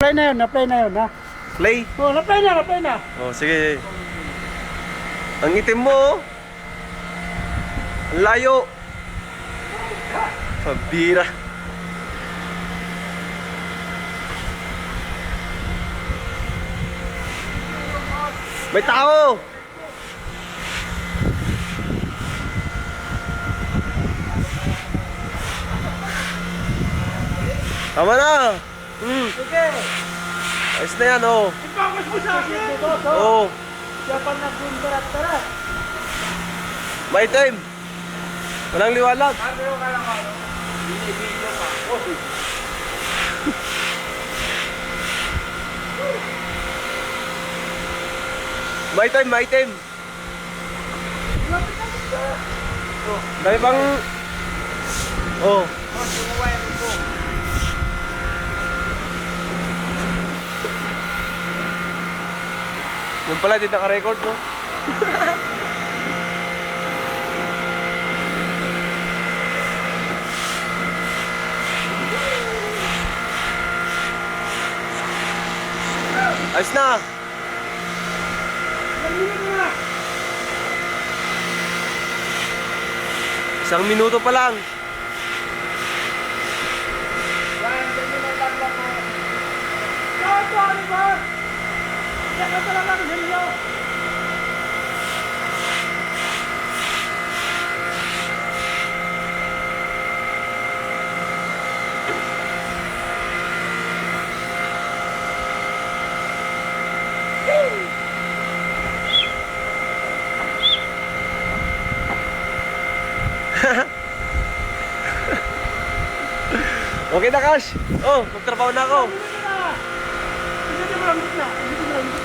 Na-play na yun, ha? Play. Oh, na-play na. Oh, sige. Ang itim mo, oh. Ang layo. Pabira. May tao. Tama na. Sige. Ayos na yan, oh. Ipakas mo sa akin. Oh. Siya pa nag-bundarat-tarat. Maitim. Walang liwanag. Ano yung kalang ano? Binibigyo pa. Maitim, maitim. Dami pang... Oh. Yung pala, di naka-record, no? Ayos na! Isang minuto pa lang. Yan, ganyan ang tanda ko. Ito, ano ba? Yan ka talaga ang helyo. Okay na, Cash. Oh, magtrabaho na ako.